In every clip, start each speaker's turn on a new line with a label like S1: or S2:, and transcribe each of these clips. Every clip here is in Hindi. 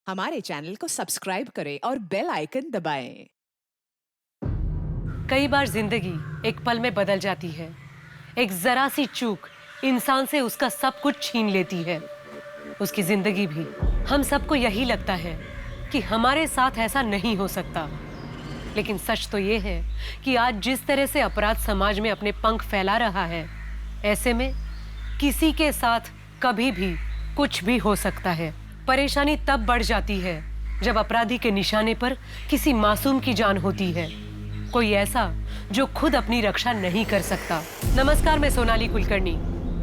S1: हमारे चैनल को सब्सक्राइब करें और बेल आइकन दबाएं।
S2: कई बार जिंदगी एक पल में बदल जाती है। एक जरा सी चूक इंसान से उसका सब कुछ छीन लेती है, उसकी जिंदगी भी। हम सबको यही लगता है कि हमारे साथ ऐसा नहीं हो सकता, लेकिन सच तो ये है कि आज जिस तरह से अपराध समाज में अपने पंख फैला रहा है, ऐसे में किसी के साथ कभी भी कुछ भी हो सकता है। परेशानी तब बढ़ जाती है जब अपराधी के निशाने पर किसी मासूम की जान होती है, कोई ऐसा जो खुद अपनी रक्षा नहीं कर सकता। नमस्कार, मैं सोनाली कुलकर्णी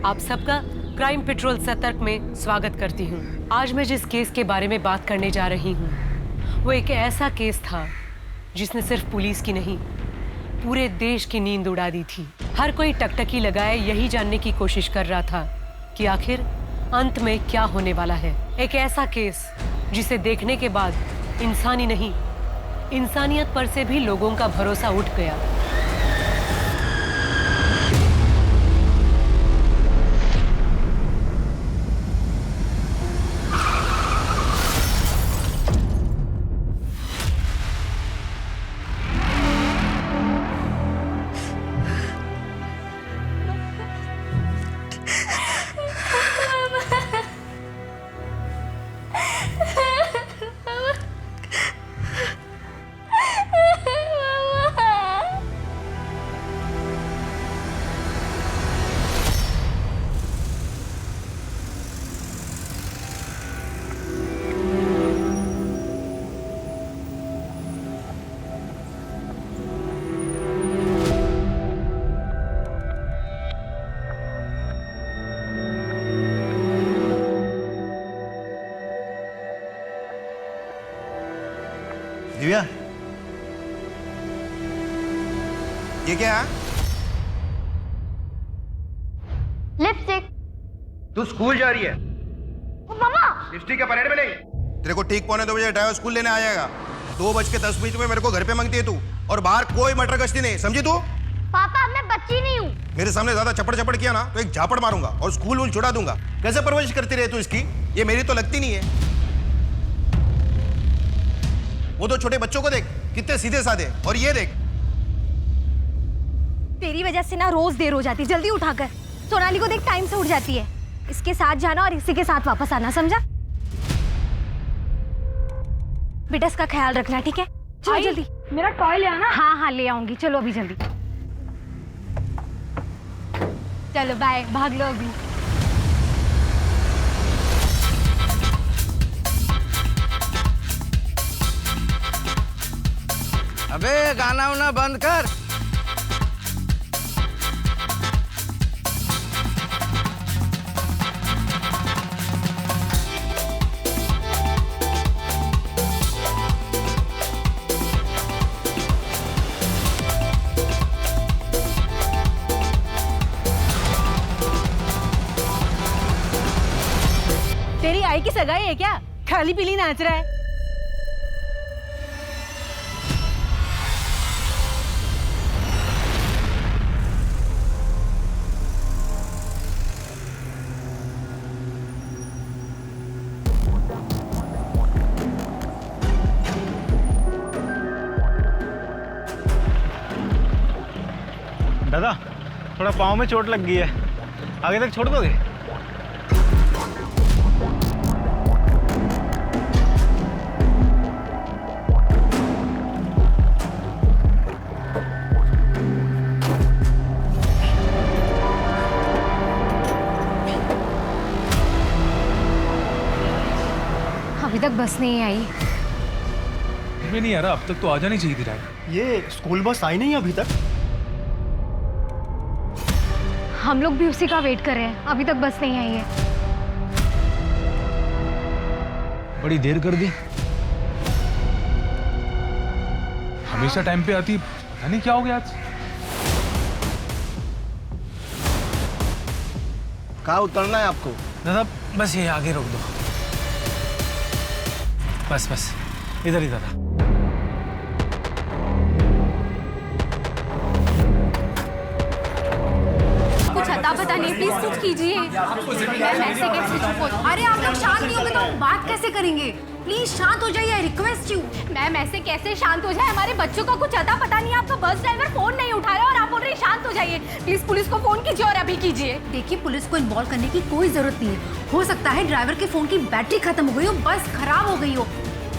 S2: आप सबका क्राइम पेट्रोल सतर्क में स्वागत करती हूँ। आज मैं जिस केस के बारे में बात करने जा रही हूँ वो एक ऐसा केस था जिसने सिर्फ पुलिस की नहीं, पूरे देश की नींद उड़ा दी थी। हर कोई टकटकी लगाए यही जानने की कोशिश कर रहा था कि आखिर अंत में क्या होने वाला है। एक ऐसा केस जिसे देखने के बाद इंसानी नहीं, इंसानियत पर से भी लोगों का भरोसा उठ गया।
S3: दिव्या, ये क्या है?
S4: लिपस्टिक।
S3: तू स्कूल जा रही है?
S4: मामा।
S3: लिपस्टिक के परेड में नहीं। तेरे को ठीक 2:45 ड्राइवर स्कूल लेने आ जाएगा। 2:10 में मेरे को घर पे मांगती है तू, और बाहर कोई मटर गश्ती नहीं, समझी तू?
S4: पापा, मैं बच्ची नहीं हूँ।
S3: मेरे सामने ज्यादा चपड़ चपड़ किया ना तो एक झापड़ मारूंगा और स्कूल वूल छुड़ा दूंगा। कैसे परवरिश करती रहे तू इसकी? ये मेरी तो लगती नहीं है। वो तो छोटे बच्चों को देख, कितने सीधे साधे, और ये देख।
S4: तेरी वजह से ना रोज देर हो जाती है। जल्दी उठाकर। सोनाली को देख, टाइम से उठ जाती है। इसके साथ जाना और इसी के साथ वापस आना, समझा? बेटा, इसका ख्याल रखना, ठीक है? चलो जल्दी।
S5: मेरा टॉय ले आना।
S4: हाँ हाँ, ले आऊंगी। चलो अभी जल्दी। चलो बाय, भाग लो अभी।
S6: अबे गाना वाना बंद कर।
S4: तेरी आई की सगाई है क्या? खाली पीली नाच रहा है।
S7: दादा, थोड़ा पाँव में चोट लग गई है, आगे तक छोड़ दोगे?
S4: अभी तक बस नहीं आई।
S8: मैं नहीं आ रहा, अब तक तो आ जानी चाहिए थी राय।
S7: ये स्कूल बस आई नहीं अभी तक?
S4: हम लोग भी उसी का वेट कर रहे हैं, अभी तक बस नहीं आई है।
S8: बड़ी देर कर दी। हमेशा टाइम पे आती, पता नहीं क्या हो गया आज।
S3: कहाँ उतरना है आपको?
S8: दादा बस ये आगे रोक दो, बस बस इधर ही दादा।
S4: कुछ अता पता नहीं, प्लीज कुछ कीजिए। मैम ऐसे कैसे चुप हो? अरे आप लोग शांत नहीं होंगे तो हम बात कैसे करेंगे? प्लीज शांत हो जाइए, रिक्वेस्ट यू। मैम ऐसे कैसे शांत हो जाए? हमारे बच्चों का कुछ अता पता नहीं है। आपका बस ड्राइवर फोन नहीं उठा रहा और आप बोल रहे हैं शांत हो जाइए। प्लीज पुलिस को फोन कीजिए और अभी कीजिए। देखिए पुलिस को इन्वॉल्व करने की कोई जरूरत नहीं है। हो सकता है ड्राइवर के फोन की बैटरी खत्म हो गई हो, बस खराब हो गई हो।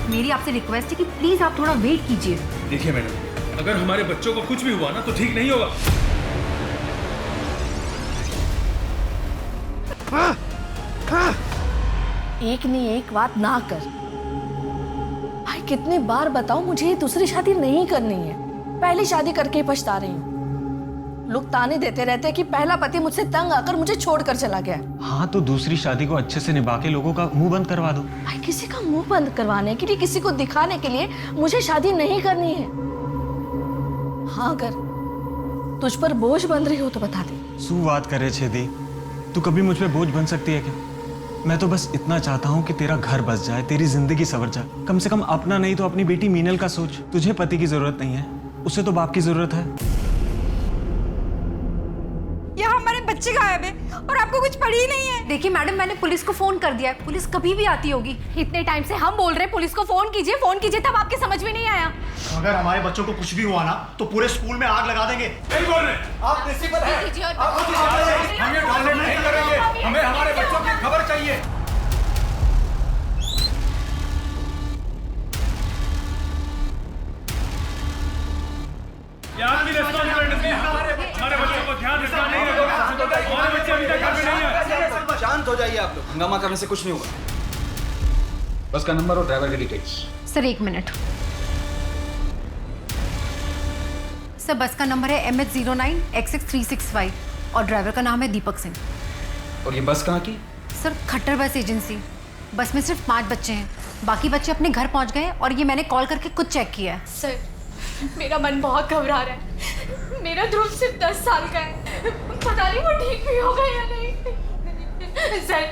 S4: मेरी आपसे रिक्वेस्ट है कि प्लीज आप थोड़ा वेट कीजिए।
S8: देखिए मैडम, अगर हमारे बच्चों को कुछ भी हुआ ना तो ठीक नहीं होगा।
S5: एक नहीं एक बात ना कर भाई, कितनी बार बताऊं मुझे ये दूसरी शादी नहीं करनी है। पहली शादी करके ही पछता रही हूँ। लोग ताने देते रहते हैं कि पहला पति मुझसे तंग आकर मुझे छोड़कर चला गया।
S7: हाँ तो दूसरी शादी को अच्छे से निभा के लोगों का मुंह बंद करवा दो।
S5: भाई किसी का मुंह बंद करवाने के लिए, किसी को दिखाने के लिए मुझे शादी नहीं करनी है। हाँ अगर तुझ पर बोझ बन रही हो तो बता दे।
S7: सु बात करे छेदी, तू कभी मुझ पे बोझ बन सकती है क्या? मैं तो बस इतना चाहता हूँ कि तेरा घर बस जाए, तेरी जिंदगी संवर जाए। कम से कम अपना नहीं तो अपनी बेटी मीनल का सोच। तुझे पति की जरूरत नहीं है, उसे तो बाप की जरूरत है।
S4: यहाँ हमारे बच्चे गायब है और आपको कुछ पड़ी ही नहीं है। देखिए मैडम, मैंने पुलिस को फोन कर दिया है। पुलिस कभी भी आती होगी। इतने टाइम से हम बोल रहे हैं पुलिस को फोन कीजिए, तब आपके समझ में नहीं आया।
S9: अगर हमारे बच्चों को कुछ भी हुआ ना तो पूरे स्कूल में आग लगा देंगे।
S8: नहीं बोल रहे,
S9: आप प्रिंसिपल हैं।
S8: हम ये टॉलरेट नहीं करेंगे। हमें हमारे बच्चों की खबर चाहिए। यार भी रेस्पॉन्सिबिलिटी नहीं, हमारे बच्चों को ध्यान रखना नहीं है। हमारे बच्चे अभी तक घर में नहीं है।
S6: शांत हो जाइए आप लोग, हंगामा करने से कुछ नहीं होगा। बस का नंबर और ड्राइवर की डिटेल्स।
S4: Sir 1 minute. सर बस का नंबर है MH09XX365 और ड्राइवर का नाम है दीपक सिंह।
S6: और ये बस कहाँ की?
S4: सर खट्टर बस एजेंसी। बस में सिर्फ 5 बच्चे हैं, बाकी बच्चे अपने घर पहुंच गए और ये मैंने कॉल करके खुद चेक किया है।
S10: सर मेरा मन बहुत घबरा रहा है। मेरा ध्रुव सिर्फ 10 साल का है, पता नहीं वो ठीक भी होगा या नहीं। सर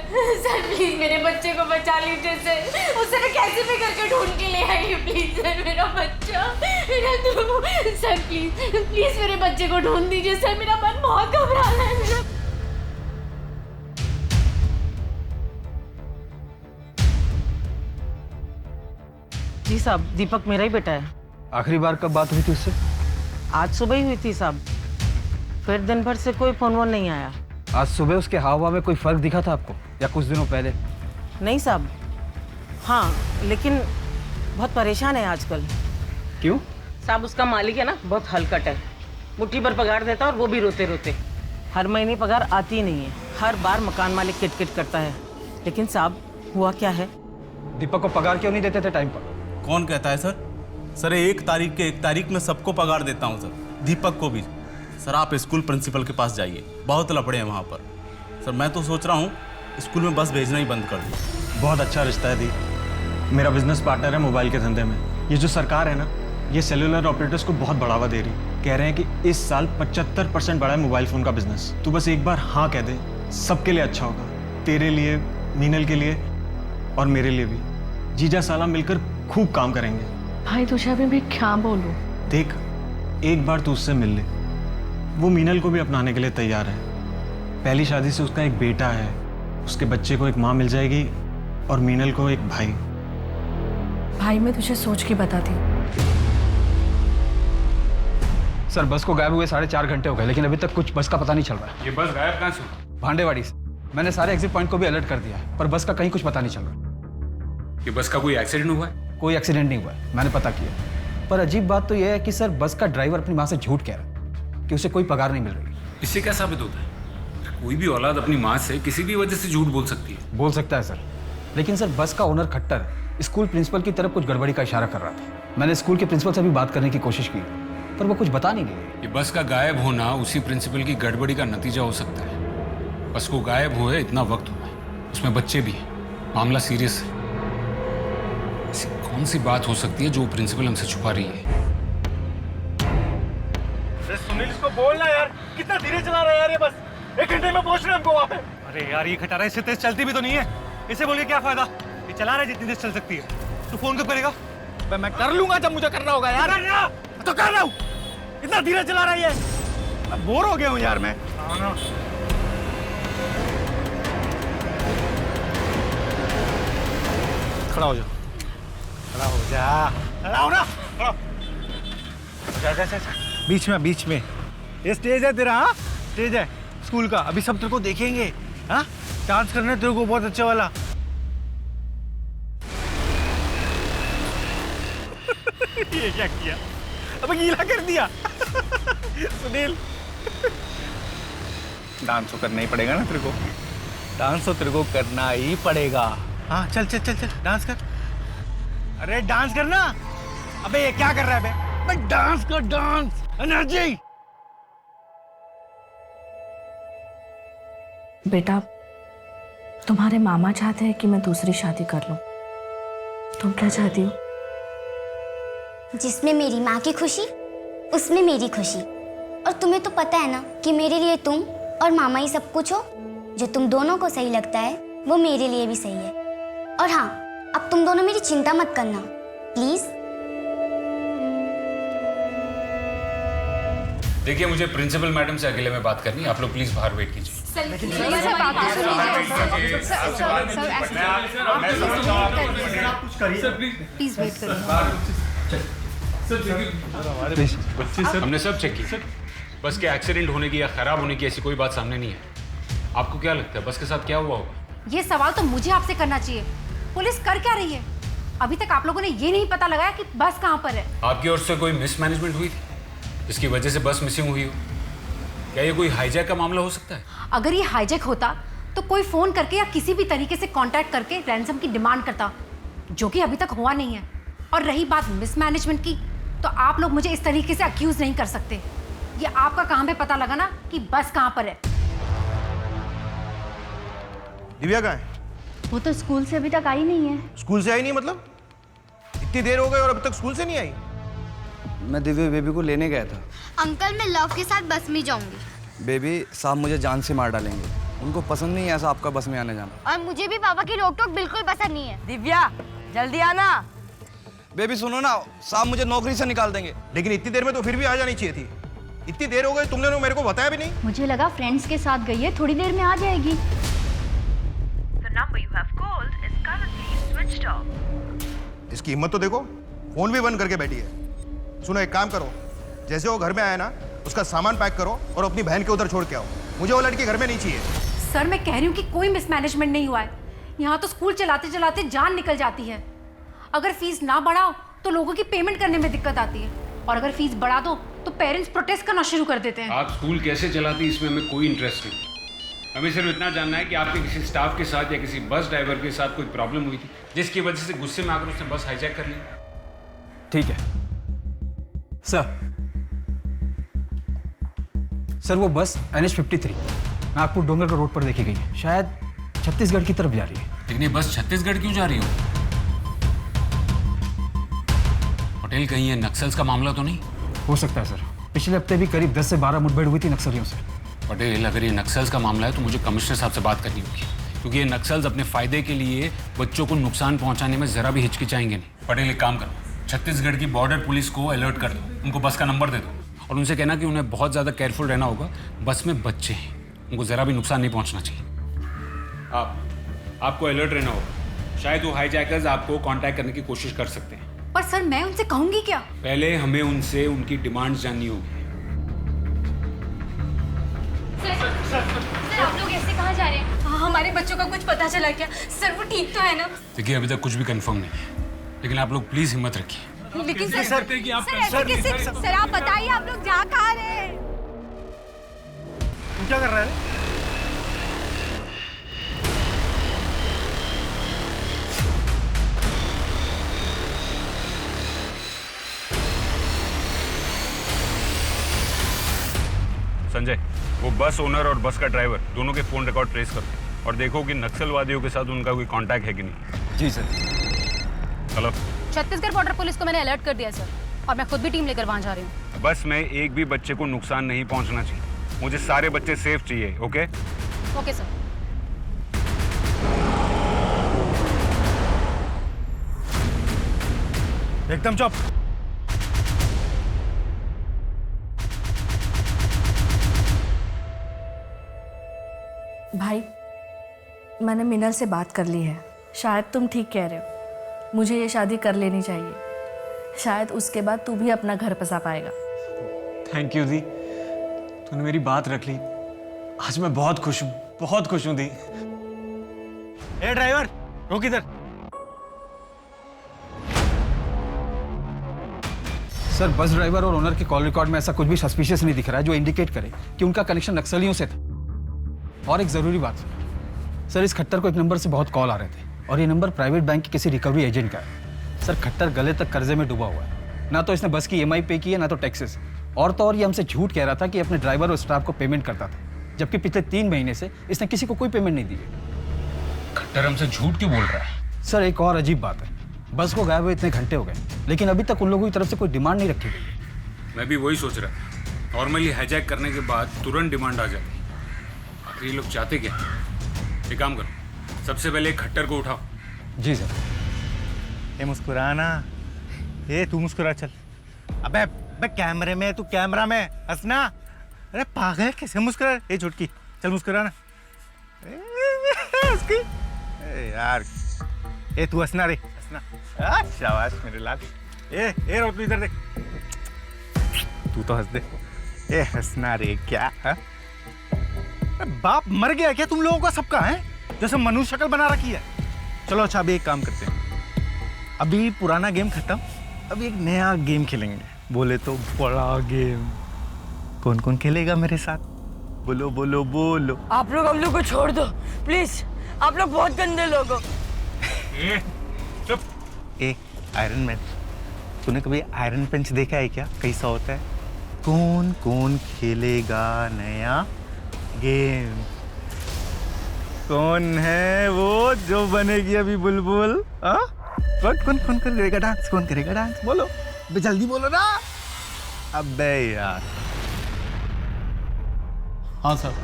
S10: प्लीज मेरे बच्चे को बचा लीजिए सर। उसे मैं कैसे भी करके ढूंढ के ले आई। प्लीज सर, मेरा बच्चा, मेरा ध्रुव। सर प्लीज मेरे बच्चे को ढूंढ दीजिए सर। मेरा मन बहुत घबरा रहा है। मेरा
S11: जी साहब, दीपक मेरा ही बेटा है।
S6: आखिरी बार कब बात हुई थी उससे?
S11: आज सुबह ही हुई थी साहब, फिर दिन भर से कोई फोन वोन नहीं आया।
S6: आज सुबह उसके हाव भाव में कोई फर्क दिखा था आपको, या कुछ दिनों पहले?
S11: नहीं साहब। हाँ लेकिन बहुत परेशान है आजकल।
S6: क्यों?
S11: साहब उसका मालिक है ना, बहुत हलकट है। मुट्ठी भर पगार देता है और वो भी रोते रोते। हर महीने पगार आती ही नहीं है। हर बार मकान मालिक किटकिट करता है। लेकिन साहब हुआ क्या है?
S6: दीपक को पगार क्यों नहीं देते थे टाइम पर?
S12: कौन कहता है सर? सर 1 तारीख के 1 तारीख में सबको पगार देता हूँ सर, दीपक को भी। सर आप स्कूल प्रिंसिपल के पास जाइए, बहुत लफड़े हैं वहाँ पर। सर मैं तो सोच रहा हूँ स्कूल में बस भेजना ही बंद कर दूँ।
S7: बहुत अच्छा रिश्ता है दी। मेरा बिजनेस पार्टनर है मोबाइल के धंधे में। ये जो सरकार है ना, ये सेलुलर ऑपरेटर्स को बहुत बढ़ावा दे रही है। कह रहे हैं कि इस साल 75% बढ़ा है मोबाइल फ़ोन का बिजनेस। तू बस एक बार हाँ कह दे, सबके लिए अच्छा होगा। तेरे लिए, मीनल के लिए और मेरे लिए भी। जीजा साला मिलकर खूब काम करेंगे।
S5: भाई तुझे अभी भी क्या बोलूं?
S7: देख, एक बार तू उससे मिल ले, वो मीनल को भी अपनाने के लिए तैयार है। पहली शादी से उसका एक बेटा है, उसके बच्चे को एक माँ मिल जाएगी और मीनल को एक भाई।
S5: भाई मैं तुझे सोच के बताती हूँ।
S6: सर बस को गायब हुए 4.5 घंटे हो गए, लेकिन अभी तक कुछ बस का पता नहीं चल रहा है।
S8: ये बस गायब कहाँ से हुआ?
S6: भांडेवाड़ी से। मैंने सारे एग्जिट पॉइंट को भी अलर्ट कर दिया है, पर बस का कहीं कुछ पता नहीं चल रहा।
S8: ये बस का कोई एक्सीडेंट हुआ है?
S6: कोई एक्सीडेंट नहीं हुआ है, मैंने पता किया। पर अजीब बात तो यह है कि सर बस का ड्राइवर अपनी माँ से झूठ कह रहा है कि उसे कोई पगार नहीं मिल रही।
S8: इससे क्या साबित होता है? कोई भी औलाद अपनी माँ से किसी भी वजह से झूठ बोल सकती है।
S6: बोल सकता है सर, लेकिन सर बस का ओनर खट्टर स्कूल प्रिंसिपल की तरफ कुछ गड़बड़ी का इशारा कर रहा था। मैंने स्कूल के प्रिंसिपल से भी बात करने की कोशिश की, पर वो कुछ बता नहीं गए।
S8: ये बस का गायब होना उसी प्रिंसिपल की गड़बड़ी का नतीजा हो सकता है। बस को गायब हुए इतना वक्त हुआ है, उसमें बच्चे भी हैं, मामला सीरियस है। ऐसी कौन सी बात हो सकती है जो प्रिंसिपल हमसे छुपा रही है?
S7: सुनील इसको बोलना यार, कितना धीरे चला रहा है यार ये बस। 1 घंटे में पहुंच रहे हैं हमको वहाँ पे। अरे यार ये खटारा इससे तेज चलती भी तो नहीं है, इसे बोल के क्या फायदा? ये चला रहा है जितनी तेज चल सकती है। तू फोन कब करेगा? मैं कर लूंगा जब मुझे करना होगा यार। तो कर रहा हूँ, इतना धीरे चला रहा है ये। मैं बोर हो गया हूँ यार मैं।
S9: खड़ा हो जा, खड़ा हो जा, खड़ा हो ना, खड़ा हो। जा। बीच में ये स्टेज है तेरा, हाँ स्टेज है स्कूल का, अभी सब तेरे को देखेंगे, हाँ डांस करना है तेरे को बहुत अच्छा वाला। ये क्या किया, अबे गीला कर दिया। सुनील, डांस तो करना ही पड़ेगा ना तेरे को, डांस तो तेरे को करना ही पड़ेगा। हाँ चल डांस कर। अरे डांस करना। अबे ये क्या कर रहा है बे डांस कर, डांस, एनर्जी।
S5: बेटा, तुम्हारे मामा चाहते हैं कि मैं दूसरी शादी कर लूं। तुम क्या चाहती हो?
S13: जिसमें मेरी माँ की खुशी उसमें मेरी खुशी। और तुम्हें तो पता है ना कि मेरे लिए तुम और मामा ही सब कुछ हो। जो तुम दोनों को सही लगता है वो मेरे लिए भी सही है। और हाँ, अब तुम दोनों मेरी चिंता मत करना प्लीज।
S8: देखिए, मुझे प्रिंसिपल मैडम से अकेले में बात करनी है, आप लोग प्लीज बाहर वेट कीजिए।
S4: प्लीज वेट करिए।
S8: हमने सब चेक किया, बस के एक्सीडेंट होने की या खराब होने की ऐसी कोई बात सामने नहीं है। आपको क्या लगता है बस के साथ क्या हुआ होगा?
S4: ये सवाल तो मुझे आपसे करना चाहिए। पुलिस कर क्या रही है? अभी तक आप लोगों ने ये नहीं पता लगाया कि बस कहाँ पर है।
S8: आपकी ओर से कोई मिसमैनेजमेंट हुई थी जिसकी वजह से बस मिसिंग हुई हो? क्या ये कोई हाईजैक का मामला हो सकता है?
S4: अगर ये हाईजैक होता तो कोई फोन करके या किसी भी तरीके से कांटेक्ट करके रैंसम की डिमांड करता, जो कि अभी तक हुआ नहीं है। और रही बात मिसमैनेजमेंट की, तो आप लोग मुझे इस तरीके से अक्यूज नहीं कर सकते। ये आपका काम है पता लगाना कि बस कहाँ पर है।
S3: दिव्या कहाँ है?
S10: वो तो स्कूल से अभी तक आई नहीं है।
S3: स्कूल से आई नहीं मतलब? इतनी देर हो गई और अभी तक स्कूल से नहीं आई?
S14: मैं दिव्या बेबी को लेने गया था।
S13: अंकल, मैं लव के साथ बस में जाऊंगी।
S14: बेबी साहब मुझे जान से मार डालेंगे, उनको पसंद नहीं है ऐसा आपका बस में आने जाना।
S13: और मुझे भी पापा की रोक टोक बिल्कुल पसंद नहीं है।
S11: दिव्या जल्दी आना।
S14: बेबी सुनो ना, साहब मुझे नौकरी से निकाल देंगे।
S3: लेकिन इतनी देर में तो फिर भी आ जानी चाहिए थी। इतनी देर हो गई, तुमने तो मेरे को बताया भी नहीं।
S10: मुझे लगा फ्रेंड्स के साथ गई है, थोड़ी देर में आ जाएगी।
S3: इसकी हिम्मत तो देखो, फोन भी बंद करके बैठी है। सुनो, एक काम करो, जैसे वो घर में आया ना उसका सामान पैक करो और अपनी बहन के उधर छोड़ के आओ। मुझे वो लड़की घर में नहीं चाहिए।
S4: सर, मैं कह रही हूँ कि कोई मिसमैनेजमेंट नहीं हुआ है। यहाँ तो स्कूल चलाते चलाते जान निकल जाती है। अगर फीस ना बढ़ाओ तो लोगों की पेमेंट करने में दिक्कत आती है, और अगर फीस बढ़ा दो तो पेरेंट्स प्रोटेस्ट करना शुरू कर देते हैं।
S8: आप स्कूल कैसे चलाती इसमें हमें कोई इंटरेस्ट नहीं। हमें सिर्फ इतना जानना है कि आपके किसी स्टाफ के साथ या किसी बस ड्राइवर के साथ कोई प्रॉब्लम हुई थी जिसकी वजह से गुस्से में आकर उसने बस हाईजैक कर ली।
S6: ठीक है सर, वो बस NH53 नागपुर डोंगरगढ़ रोड पर देखी गई है। शायद छत्तीसगढ़ की तरफ जा रही है।
S8: लेकिन ये बस छत्तीसगढ़ क्यों जा रही हो? पटेल, कहीं ये नक्सल्स का मामला तो नहीं?
S6: हो सकता है सर, पिछले हफ्ते भी करीब 10 से 12 मुठभेड़ हुई थी नक्सलियों से।
S8: पटेल, अगर ये नक्सल्स का मामला है तो मुझे कमिश्नर साहब से बात करनी होगी, क्योंकि ये नक्सल्स अपने फायदे के लिए बच्चों को नुकसान पहुंचाने में जरा भी हिचकिचाएंगे नहीं। पटेल, एक काम करो, छत्तीसगढ़ की बॉर्डर पुलिस को अलर्ट कर दो, उनको बस का नंबर दे दो और उनसे कहना कि उन्हें बहुत ज़्यादा केयरफुल रहना होगा। बस में बच्चे हैं, उनको ज़रा भी नुकसान नहीं पहुंचना चाहिए। आपको अलर्ट रहना होगा। शायद वो हाईजैकर्स आपको कांटेक्ट करने की कोशिश कर सकते हैं।
S4: पर सर, मैं उनसे कहूंगी क्या?
S8: पहले हमें उनसे उनकी डिमांड्स जाननी होगी।
S10: सर, आप लोग ऐसे कहाँ जा रहे हैं? हमारे बच्चों का कुछ पता चला क्या? सर, वो ठीक तो है ना?
S8: देखिए, अभी तक कुछ भी कंफर्म नहीं है, लेकिन आप लोग प्लीज हिम्मत रखिए।
S10: लेकिन सर आप बताइए, आप लोग जा कहाँ रहे हैं?
S9: तू क्या कर रहा है?
S8: संजय, वो बस ओनर और बस का ड्राइवर दोनों के फोन रिकॉर्ड ट्रेस करो और देखो कि नक्सलवादियों के साथ उनका कोई कांटेक्ट है कि नहीं।
S14: जी सर।
S8: चलो।
S10: छत्तीसगढ़ बॉर्डर पुलिस को मैंने अलर्ट कर दिया सर, और मैं खुद भी टीम लेकर वहां जा रही हूँ।
S8: बस में एक भी बच्चे को नुकसान नहीं पहुंचना चाहिए। मुझे सारे बच्चे सेफ चाहिए। ओके?
S10: Okay sir.
S9: एकदम चुप।
S5: भाई, मैंने मिनल से बात कर ली है। शायद तुम ठीक कह रहे हो, मुझे ये शादी कर लेनी चाहिए। शायद उसके बाद तू भी अपना घर बसा पाएगा।
S7: थैंक यू दी, तूने मेरी बात रख ली। आज मैं बहुत खुश हूँ, बहुत खुश हूँ दी।
S9: ए ड्राइवर, रोक इधर।
S6: सर, बस ड्राइवर और ओनर के कॉल रिकॉर्ड में ऐसा कुछ भी सस्पिशियस नहीं दिख रहा है जो इंडिकेट करे कि उनका कनेक्शन नक्सलियों से था। और एक जरूरी बात सर, इस खट्टर को एक नंबर से बहुत कॉल आ रहे थे और ये नंबर प्राइवेट बैंक के किसी रिकवरी एजेंट का है। सर, खट्टर गले तक कर्जे में डूबा हुआ है। ना तो इसने बस की EMI पे की है, ना तो टैक्सेस। और तो और ये हमसे झूठ कह रहा था कि अपने ड्राइवर और स्टाफ को पेमेंट करता था, जबकि पिछले 3 महीने से इसने किसी को कोई पेमेंट नहीं दी है।
S8: खट्टर हमसे झूठ क्यों बोल रहा है?
S6: सर, एक और अजीब बात है, बस को गायब हुए इतने घंटे हो गए, लेकिन अभी तक उन लोगों की तरफ से कोई डिमांड नहीं रखी गई।
S8: मैं भी वही सोच रहा था। नॉर्मली हाईजैक करने के बाद तुरंत डिमांड आ जाती। आखिर ये लोग चाहते क्या? एक काम करो, सबसे पहले खट्टर को उठाओ।
S6: जी सर।
S9: ये मुस्कुराना, ये तू मुस्कुरा चल। अबे कैमरे में, तू कैमरा में हंसना। अरे पागल, कैसे मुस्कुरा? ये छुटकी, चल मुस्कुराना। यार, ए तू हंसना रे, हंसना। शाबाश मेरे लाल। ए रो, तू इधर देख। तू तो हंस दे। ए हंसना रे, क्या है? बाप मर गया क्या तुम लोगों का सबका? है जैसे मनुष्य शक्ल बना रखी है। चलो अच्छा, अभी एक काम करते हैं। अभी पुराना गेम खत्म, अभी एक नया गेम खेलेंगे। बोले तो बड़ा गेम। कौन कौन खेलेगा मेरे साथ? बोलो बोलो बोलो।
S11: आप लोग हम लोग को छोड़ दो प्लीज, आप लोग बहुत गंदे लोग हो।
S9: चुप। ए आयरन मैन, तूने कभी आयरन पंच देखा है क्या? कैसा होता है? कौन कौन खेलेगा नया गेम? कौन है वो जो बनेगी अभी बुलबुल? कौन करेगा डांस? कौन करेगा डांस? बोलो जल्दी बोलो ना। अबे यार।
S12: हाँ सर,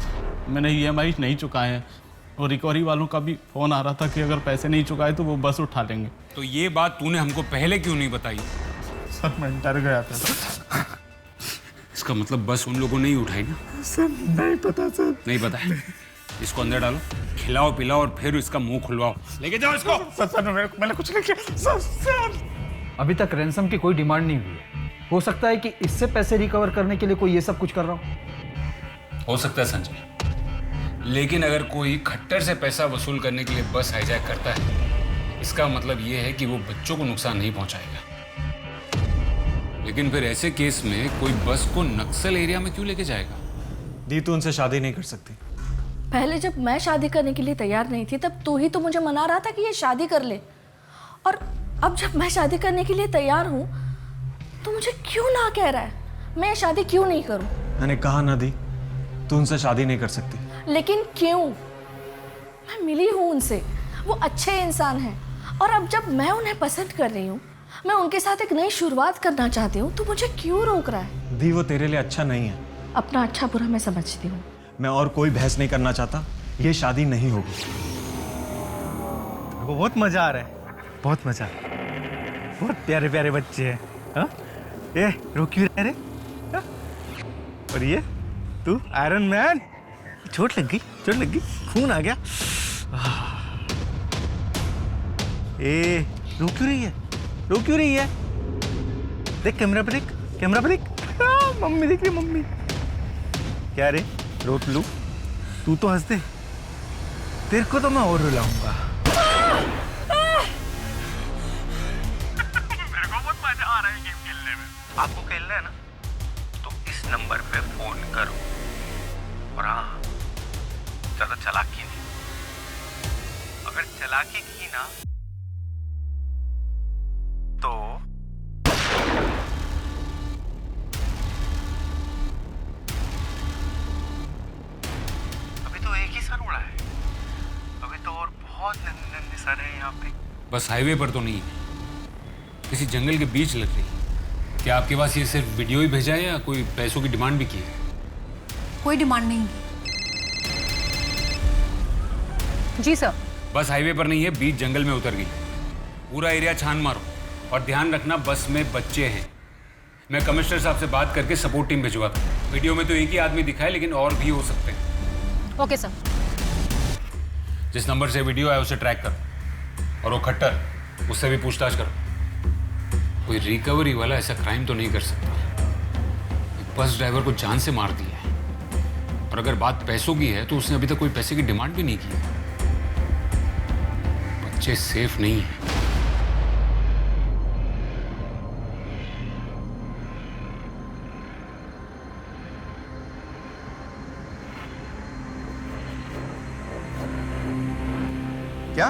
S12: मैंने EMI नहीं चुकाए हैं और रिकवरी वालों का भी फोन आ रहा था कि अगर पैसे नहीं चुकाए तो वो बस उठा लेंगे।
S8: तो ये बात तूने हमको पहले क्यों नहीं बताई?
S12: सर मैं डर गया था।
S8: इसका मतलब बस उन लोगों ने ही उठाई ना?
S12: सर नहीं पता सर।
S8: नहीं पता है? इसको अंदर डालो, खिलाओ पिलाओ और फिर इसका मुंह खुलवाओ। लेके जाओ इसको।
S12: सर मैंने कुछ नहीं किया सर।
S6: अभी तक रैंसम की कोई डिमांड नहीं हुई है। हो सकता है कि इससे पैसे रिकवर करने के लिए कोई ये सब कुछ कर रहा
S8: हो सकता है संजय, लेकिन अगर कोई खट्टर से पैसा वसूल करने के लिए बस हाईजैक करता है, इसका मतलब ये है कि वो बच्चों को नुकसान नहीं पहुंचाएगा। लेकिन फिर ऐसे केस में कोई बस को नक्सल एरिया में क्यों लेके जाएगा?
S7: दी, तू उनसे शादी नहीं कर सकती।
S5: पहले जब मैं शादी करने के लिए तैयार नहीं थी तब तू ही तो मुझे मना रहा था कि ये शादी कर ले, और अब जब मैं शादी करने के लिए तैयार हूँ तो मुझे क्यों ना कह रहा है? मैं शादी क्यों नहीं करूँ?
S7: मैंने कहा ना दी, तू उनसे शादी नहीं कर सकती।
S5: लेकिन क्यों? मैं मिली हूँ उनसे, वो अच्छे इंसान हैं, और अब जब मैं उन्हें पसंद कर रही हूँ, मैं उनके साथ एक नई शुरुआत करना चाहती हूँ, तो मुझे क्यों रोक रहा है?
S7: दी, वो तेरे लिए अच्छा नहीं है।
S5: अपना अच्छा बुरा मैं समझती हूँ।
S7: मैं और कोई बहस नहीं करना चाहता, ये शादी नहीं होगी।
S9: वो बहुत मजा आ रहा है, बहुत मजा। बहुत प्यारे प्यारे बच्चे हैं। हाँ? ये रो क्यों रह रहे? हाँ? और ये तू आयरन मैन, चोट लग गई, खून आ गया। ए रो क्यों रही है? देख कैमरा पर देख। मम्मी देख रही, मम्मी। क्या रे, रोक लू? तू तो हंस दे, तेरे को तो मैं और रुलाऊंगा। मेरे को बहुत मजा आ रहा है गेम खेलने में। आपको खेलना है ना तो इस नंबर पे फोन करो, और हाँ, ज्यादा चालाकी नहीं। अगर चालाकी की ना तो अभी तो एक ही सर उड़ा है, अभी तो और बहुत नन्हे सर हैं यहाँ पे।
S8: बस हाईवे पर तो नहीं है, किसी जंगल के बीच लग रही है। क्या आपके पास ये सिर्फ वीडियो ही भेजा है या कोई पैसों की डिमांड भी की है?
S4: कोई डिमांड नहीं।
S2: जी सर।
S8: बस हाईवे पर नहीं है, बीच जंगल में उतर गई। पूरा एरिया छान मारो और ध्यान रखना बस में बच्चे हैं। मैं कमिश्नर साहब से बात करके सपोर्ट टीम भिजवाता हूँ। वीडियो में तो एक ही आदमी दिखा है, लेकिन और भी हो सकते हैं।
S2: Okay sir.
S8: जिस नंबर से वीडियो है उसे ट्रैक कर और वो खट्टर उससे भी पूछताछ कर। कोई रिकवरी वाला ऐसा क्राइम तो नहीं कर सकता। एक बस ड्राइवर को जान से मार दिया है और अगर बात पैसों की है तो उसने अभी तक कोई पैसे की डिमांड भी नहीं की है। बच्चे सेफ नहीं है।
S3: क्या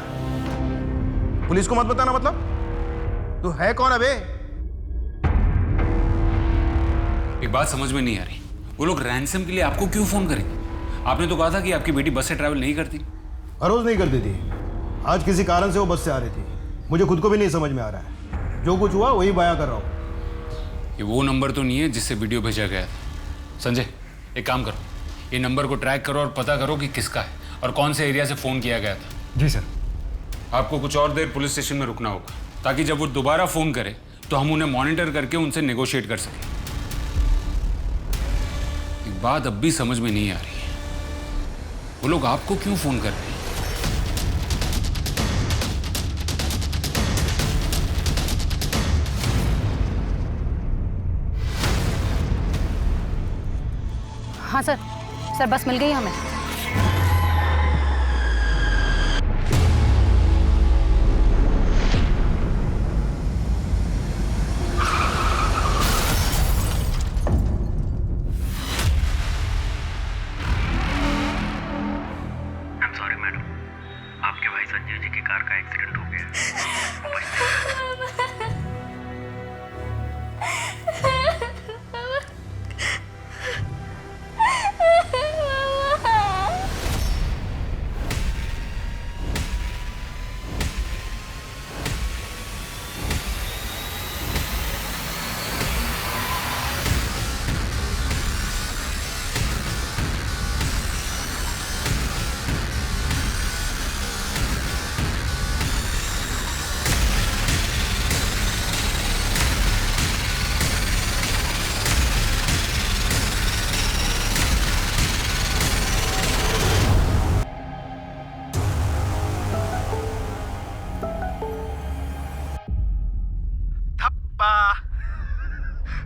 S3: पुलिस को मत बताना? मतलब तू है कौन अबे?
S8: एक बात समझ में नहीं आ रही, वो लोग रैंसम के लिए आपको क्यों फोन करेंगे? आपने तो कहा था कि आपकी बेटी बस से ट्रैवल नहीं करती।
S3: हर रोज नहीं करती थी, आज किसी कारण से वो बस से आ रही थी। मुझे खुद को भी नहीं समझ में आ रहा है, जो कुछ हुआ वही बयां कर रहा हूँ।
S8: ये वो नंबर तो नहीं है जिससे वीडियो भेजा गया था। संजय, एक काम करो, ये नंबर को ट्रैक करो और पता करो कि किसका है और कौन से एरिया से फोन किया गया था।
S6: जी सर।
S8: आपको कुछ और देर पुलिस स्टेशन में रुकना होगा ताकि जब वो दोबारा फोन करे तो हम उन्हें मॉनिटर करके उनसे नेगोशिएट कर सकें। एक बात अब भी समझ में नहीं आ रही है, वो लोग आपको क्यों फोन कर रहे हैं?
S4: हाँ सर, बस मिल गई हमें।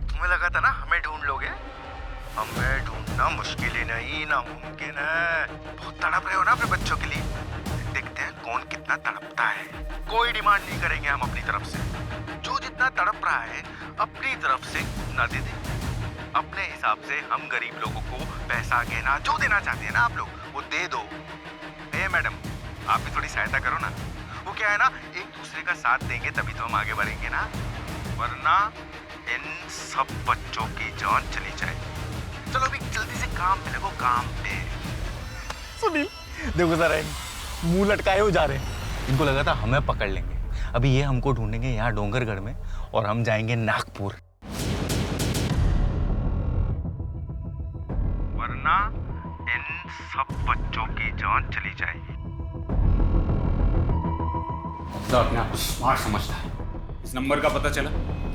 S9: तुम्हें लगा था ना हमें ढूंढ लोगे? हमें ढूंढना मुश्किल ही नहीं, नामुमकिन है। बहुत तड़प रहे हो ना अपने बच्चों के लिए। देखते हैं कौन कितना तड़पता है। कोई डिमांड नहीं करेंगे हम अपनी तरफ से। जो जितना तड़प रहा है अपनी तरफ से ना दे दे। अपने हिसाब से हम गरीब लोगों को पैसा गहना जो देना चाहते हैं ना आप लोग, वो दे दो। ए मैडम, आप भी थोड़ी सहायता करो ना। वो क्या है ना, एक दूसरे का साथ देंगे तभी तो हम आगे बढ़ेंगे ना, वरना इन सब बच्चों की जान चली जाए। चलो अभी जल्दी से काम पे लगो, काम पे।
S12: सुनील देखो जरा, मुंह लटकाए हो जा रहे हैं। इनको लगा था हमें पकड़ लेंगे। अभी ये हमको ढूंढेंगे यहाँ डोंगरगढ़ में और हम जाएंगे नागपुर,
S9: वरना इन सब बच्चों की जान चली जाएगी।
S8: तो अपने आप को स्मार्ट समझता है। इस नंबर का पता चला?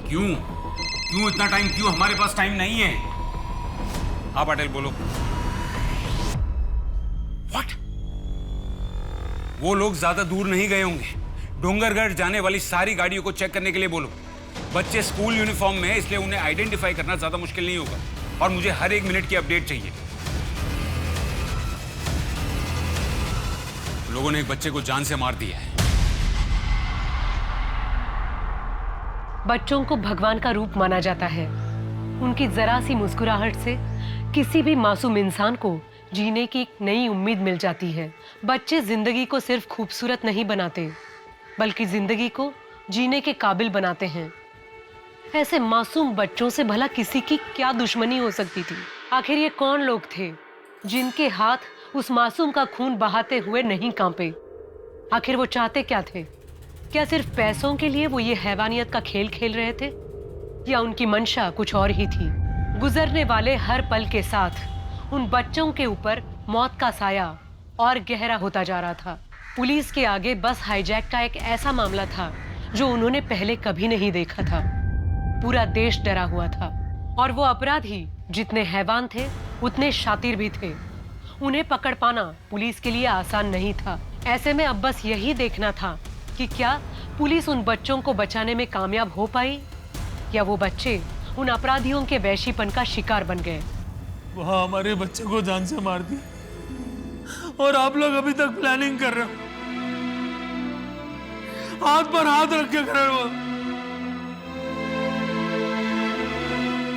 S8: क्यों इतना टाइम? क्यों? हमारे पास टाइम नहीं है। हाँ पटेल बोलो। What? वो लोग ज्यादा दूर नहीं गए होंगे। डोंगरगढ़ जाने वाली सारी गाड़ियों को चेक करने के लिए बोलो। बच्चे स्कूल यूनिफॉर्म में है, इसलिए उन्हें आइडेंटिफाई करना ज्यादा मुश्किल नहीं होगा और मुझे हर 1 मिनट की अपडेट चाहिए। लोगों ने एक बच्चे को जान से मार दिया है।
S2: बच्चों को भगवान का रूप माना जाता है। उनकी जरा सी मुस्कुराहट से किसी भी मासूम इंसान को जीने की एक नई उम्मीद मिल जाती है। बच्चे जिंदगी को सिर्फ खूबसूरत नहीं बनाते, बल्कि जिंदगी को जीने के काबिल बनाते हैं। ऐसे मासूम बच्चों से भला किसी की क्या दुश्मनी हो सकती थी? आखिर ये कौन लोग थे जिनके हाथ उस मासूम का खून बहाते हुए नहीं कांपे? आखिर वो चाहते क्या थे? क्या सिर्फ पैसों के लिए वो ये हैवानियत का खेल खेल रहे थे, या उनकी मंशा कुछ और ही थी? गुजरने वाले हर पल के साथ उन बच्चों के ऊपर मौत का साया और गहरा होता जा रहा था। पुलिस के आगे बस हाईजैक का एक ऐसा मामला था जो उन्होंने पहले कभी नहीं देखा था। पूरा देश डरा हुआ था और वो अपराधी जितने हैवान थे उतने शातिर भी थे। उन्हें पकड़ पाना पुलिस के लिए आसान नहीं था, ऐसे में अब बस यही देखना था कि क्या पुलिस उन बच्चों को बचाने में कामयाब हो पाई या वो बच्चे उन अपराधियों के वैशीपन का शिकार बन गए।
S9: वहां हमारे बच्चे को जान से मार दिया और आप लोग अभी तक प्लानिंग कर रहे हो, हाथ पर हाथ रख के खड़े हो।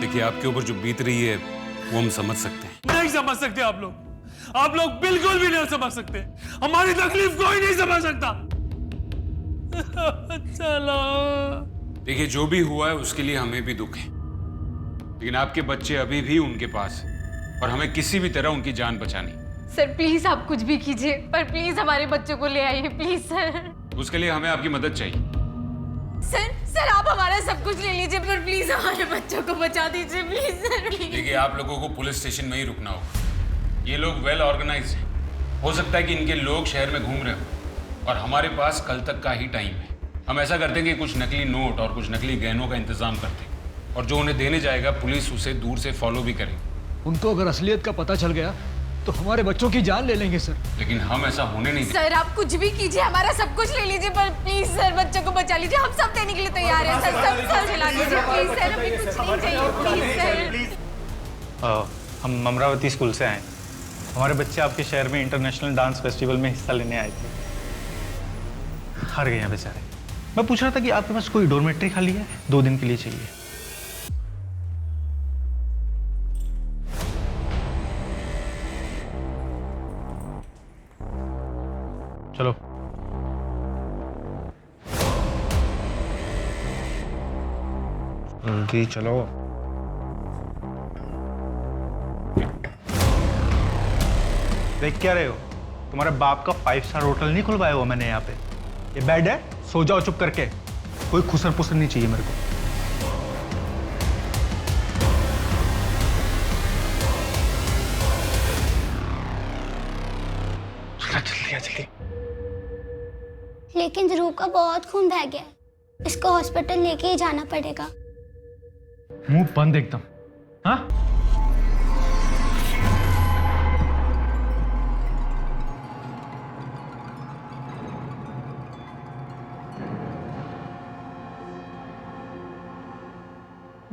S8: देखिए, आपके ऊपर जो बीत रही है वो हम समझ सकते हैं।
S9: नहीं समझ सकते आप लोग बिल्कुल भी नहीं समझ सकते। हमारी तकलीफ कोई नहीं समझ सकता। चलो।
S8: देखिए, जो भी हुआ है उसके लिए हमें भी दुख है, लेकिन आपके बच्चे अभी भी उनके पास है और हमें किसी भी तरह उनकी जान बचानी।
S10: सर प्लीज आप कुछ भी कीजिए, पर प्लीज हमारे बच्चों को ले आइए प्लीज सर।
S8: उसके लिए हमें आपकी मदद चाहिए।
S10: सर आप हमारा सब कुछ ले लीजिए, पर प्लीज हमारे बच्चों को बचा दीजिए प्लीज सर।
S8: देखिए, आप लोगों को पुलिस स्टेशन में ही रुकना होगा। ये लोग वेल ऑर्गेनाइज्ड हैं। हो सकता है कि इनके लोग शहर में घूम रहे हो और हमारे पास कल तक का ही टाइम है। हम ऐसा करते हैं कि कुछ नकली नोट और कुछ नकली गहनों का इंतजाम करते हैं और जो उन्हें देने जाएगा पुलिस उसे दूर से फॉलो भी करेगी।
S6: उनको अगर असलियत का पता चल गया तो हमारे बच्चों की जान ले लेंगे सर।
S8: लेकिन हम ऐसा होने नहीं देंगे।
S10: सर आप कुछ भी कीजिए, हमारा सब कुछ ले लीजिए, पर प्लीज सर बच्चों को बचा लीजिए। हम सब देने के लिए तैयार हैं सर। सब चला लीजिए प्लीज सर, हमें कुछ नहीं चाहिए प्लीज सर।
S9: हम अमरावती स्कूल से आए। हमारे बच्चे आपके शहर में इंटरनेशनल डांस फेस्टिवल में हिस्सा लेने आए थे, हार गए हैं बेचारे। मैं पूछ रहा था कि आपके पास कोई डॉर्मेट्री खाली है? 2 दिन के लिए चाहिए। चलो। जल्दी चलो। देख क्या रहे हो? तुम्हारे बाप का 5 स्टार होटल नहीं खुलवाया हुआ मैंने यहाँ पे। ये बेड है, सो जाओ चुप करके। कोई खुसर पुसर नहीं चाहिए मेरे को। जल्दी।
S13: लेकिन ध्रुव का बहुत खून बह गया, इसको हॉस्पिटल लेके ही जाना पड़ेगा।
S9: मुंह बंद एकदम। हाँ?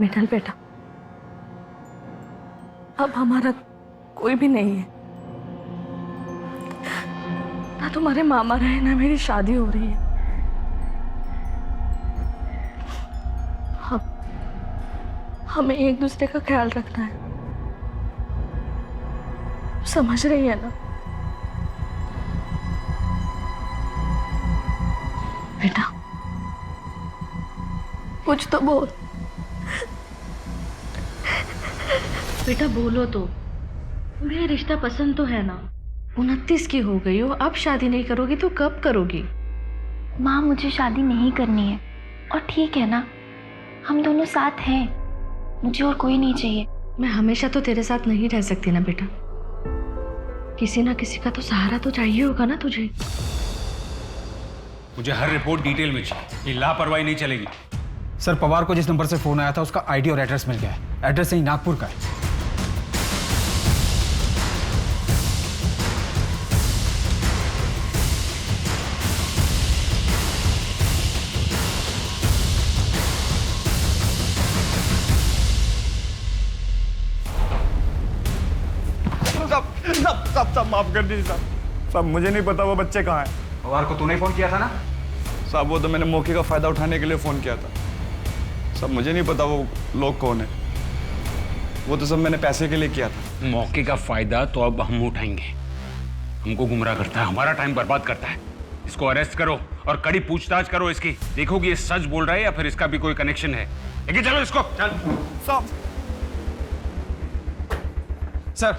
S5: मिठल बेटा, अब हमारा कोई भी नहीं है। ना तुम्हारे मामा रहे, ना मेरी शादी हो रही है। हमें एक दूसरे का ख्याल रखना है, समझ रही है ना बेटा? कुछ तो बोल
S15: बेटा, बोलो तो। तुम्हें रिश्ता पसंद तो है ना?
S5: 29 की हो गई हो, अब शादी नहीं करोगी तो कब करोगी?
S15: माँ मुझे शादी नहीं करनी है, और ठीक है ना, हम दोनों साथ हैं, मुझे और कोई नहीं चाहिए।
S5: मैं हमेशा तो तेरे साथ नहीं रह सकती ना बेटा, किसी ना किसी का तो सहारा तो चाहिए होगा ना तुझे।
S8: मुझे हर रिपोर्ट डिटेल में चाहिए, ये लापरवाही नहीं चलेगी।
S6: सर, पवार को जिस नंबर से फोन आया था उसका आईडी और एड्रेस मिल गया है। एड्रेस यही नागपुर का है।
S9: सब माफ कर दीजिए साहब। साहब मुझे नहीं पता वो बच्चे कहाँ हैं।
S6: पवार को तूने फोन किया था ना?
S14: साहब वो तो मैंने मौके का फायदा उठाने के लिए फ़ोन किया था। सब मुझे नहीं पता वो लोग कौन है। वो तो सब मैंने पैसे के लिए किया था।
S8: मौके का फायदा तो अब हम उठाएंगे। हमको गुमराह करता है, हमारा टाइम बर्बाद करता है। इसको अरेस्ट करो और कड़ी पूछताछ करो इसकी। देखो कि ये सच बोल रहा है या फिर इसका भी कोई कनेक्शन है। लेकिन चलो इसको। चल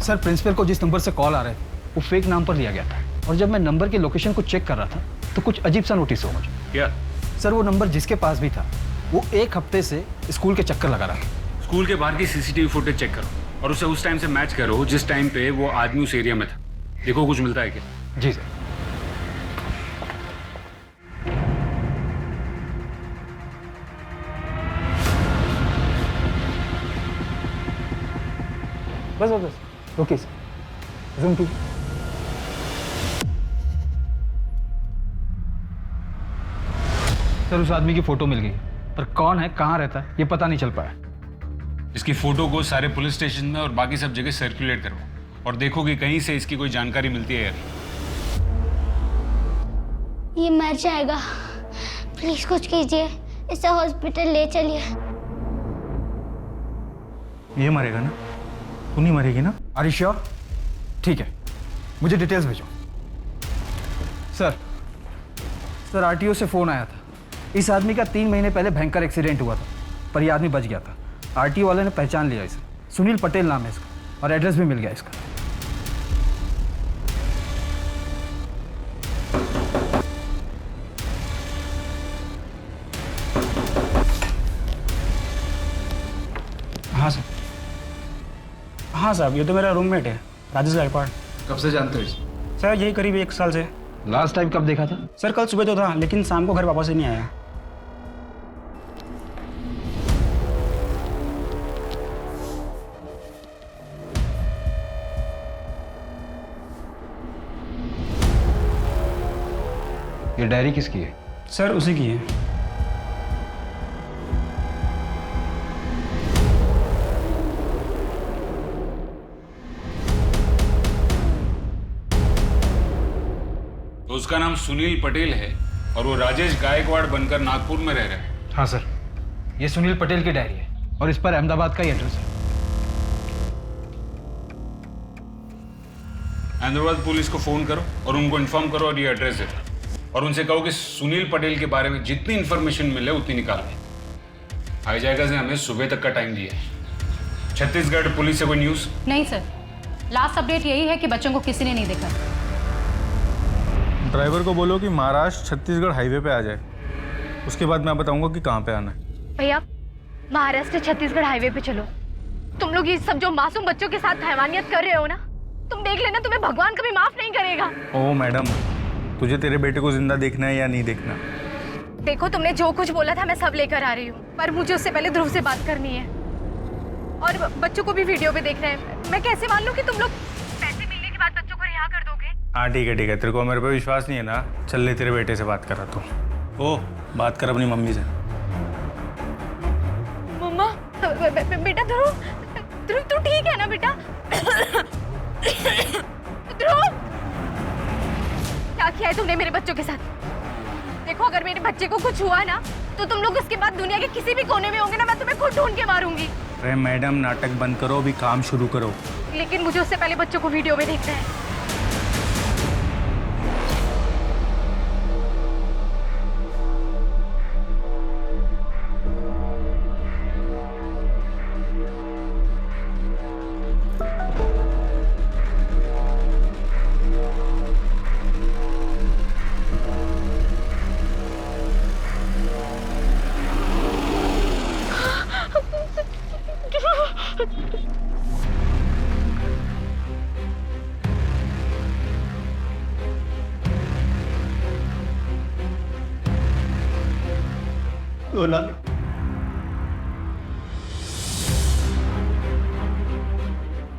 S6: सर, प्रिंसिपल को जिस नंबर से कॉल आ रहे थे वो फेक नाम पर लिया गया था, और जब मैं नंबर के लोकेशन को चेक कर रहा था तो कुछ अजीब सा नोटिस हुआ मुझे।
S8: क्या?
S6: सर, वो नंबर जिसके पास भी था वो 1 हफ्ते से स्कूल के चक्कर लगा रहा था।
S8: स्कूल के बाहर की सीसीटीवी फुटेज चेक करो और उसे उस टाइम से मैच करो जिस टाइम पे वो आदमी उस एरिया में था। देखो कुछ मिलता है क्या?
S6: जी सर।
S9: बस
S6: ओके सर, जूम कीजिए। सर उस आदमी की फोटो मिल गई, पर कौन है, कहाँ रहता है, ये पता नहीं चल पाया।
S8: इसकी फोटो को सारे पुलिस स्टेशन में और बाकी सब जगह सर्कुलेट करो और देखो कि कहीं से इसकी कोई जानकारी मिलती है या नहीं।
S13: ये मर जाएगा, प्लीज कुछ कीजिए, इसे हॉस्पिटल ले चलिए।
S9: ये मरेगा ना? तू नहीं मरेगी ना?
S6: Are you sure? ठीक है, मुझे डिटेल्स भेजो। सर आरटीओ से फोन आया था। इस आदमी का 3 महीने पहले भयंकर एक्सीडेंट हुआ था, पर यह आदमी बच गया था। आरटीओ वाले ने पहचान लिया इसे, सुनील पटेल नाम है इसका, और एड्रेस भी मिल गया इसका।
S16: हाँ सर। हाँ साहब, ये तो मेरा रूममेट है, राजेश गायकवाड़।
S6: कब से जानते हो इसे?
S16: सर यही करीब 1 साल से।
S6: लास्ट टाइम कब देखा था?
S16: सर कल सुबह तो था, लेकिन शाम को घर वापस ही नहीं आया।
S6: ये डायरी किसकी है?
S16: सर उसी की है।
S8: तो उसका नाम सुनील पटेल है और वो राजेश गायकवाड़ बनकर नागपुर में रह रहा है।
S6: हाँ सर, ये सुनील पटेल की डायरी है और इस पर अहमदाबाद का ही एड्रेस है।
S8: अहमदाबाद पुलिस को फोन करो और उनको इन्फॉर्म करो और ये एड्रेस दे दो और उनसे कहो कि सुनील पटेल के बारे में जितनी इंफॉर्मेशन मिले उतनी निकाल लें। हाईजैकर से हमें सुबह तक का टाइम दिया है। छत्तीसगढ़ पुलिस से कोई न्यूज़?
S4: नहीं सर, लास्ट अपडेट यही है कि बच्चों को किसी ने नहीं देखा।
S14: ड्राइवर को बोलो कि महाराष्ट्र छत्तीसगढ़ हाईवे पे आ जाए, उसके बाद मैं बताऊंगा कि कहाँ पे आना है।
S10: भैया महाराष्ट्र छत्तीसगढ़ हाईवे पे चलो। तुम लोग ये सब जो मासूम बच्चों के साथ हैवानियत कर रहे हो ना, तुम देख लेना, तुम्हें भगवान कभी माफ नहीं करेगा।
S14: ओ मैडम, तुझे तेरे बेटे को जिंदा देखना है या नहीं देखना?
S10: देखो तुमने जो कुछ बोला था मैं सब लेकर आ रही हूँ, पर मुझे उससे पहले ध्रुव से बात करनी है और बच्चों को भी वीडियो पे देखना है। मैं कैसे मान लूँ कि तुम लोग पैसे मिलने के बाद बच्चों को रिहा कर दोगे?
S14: हाँ ठीक है, तेरे को मेरे पे विश्वास नहीं है ना? चल ले, तेरे बेटे से बात करा तू। ओ बात कर अपनी मम्मी से।
S10: मम्मा, बेटा ध्रुव, ध्रुव तू ठीक है ना बेटा? ध्रुव, क्या किया है तुमने मेरे बच्चों के साथ? देखो अगर मेरे बच्चे को कुछ हुआ ना तो तुम लोग उसके बाद दुनिया के किसी भी कोने में होंगे ना, मैं तुम्हें खुद ढूंढ के मारूंगी।
S14: अरे मैडम, नाटक बंद करो, अभी काम शुरू करो।
S10: लेकिन मुझे उससे पहले बच्चों को वीडियो में देखना है।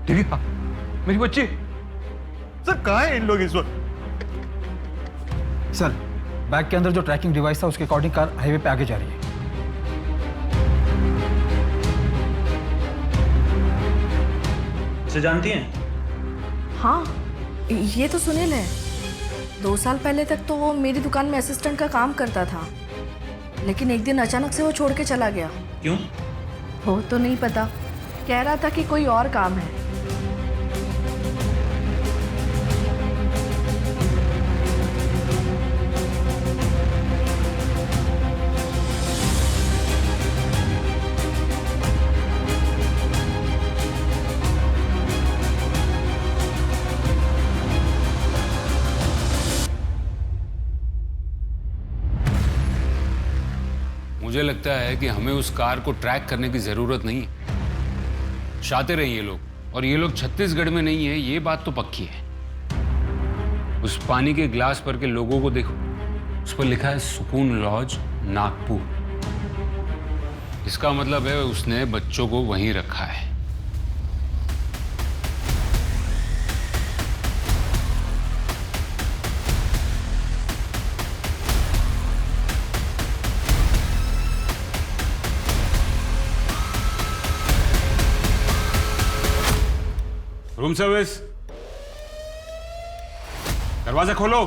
S6: दीपिका, मेरी बच्ची।
S14: सर कहाँ है इन लोग इस वक्त?
S6: सर बैग के अंदर जो ट्रैकिंग डिवाइस था उसके अकॉर्डिंग कार हाईवे पे आगे जा रही है।
S16: इसे जानती हैं?
S5: हाँ, ये तो सुनील है। 2 साल पहले तक तो वो मेरी दुकान में असिस्टेंट का काम करता था, लेकिन एक दिन अचानक से वो छोड़ के चला गया।
S16: क्यों?
S5: वो तो नहीं पता, कह रहा था कि कोई और काम है।
S8: मुझे लगता है कि हमें उस कार को ट्रैक करने की जरूरत नहीं है। शातिर हैं ये लोग, और ये लोग छत्तीसगढ़ में नहीं है, ये बात तो पक्की है। उस पानी के ग्लास पर के लोगों को देखो, उस पर लिखा है सुकून लॉज नागपुर। इसका मतलब है उसने बच्चों को वहीं रखा है। रूम सर्विस, दरवाजा खोलो।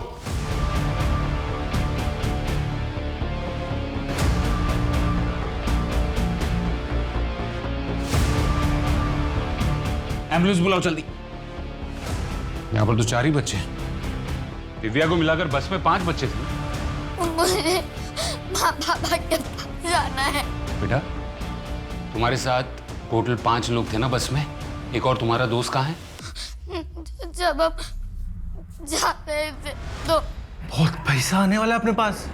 S8: एम्बुलेंस बुलाओ जल्दी। यहाँ पर तो 4 ही बच्चे हैं। दिव्या को मिलाकर बस में 5 बच्चे थे।
S10: मुझे पापा के पास जाना है।
S8: बेटा, तुम्हारे साथ टोटल 5 लोग थे ना बस में? एक और तुम्हारा दोस्त कहाँ है?
S10: जब हम जा रहे थे तो
S9: बहुत पैसा आने वाला है अपने पास,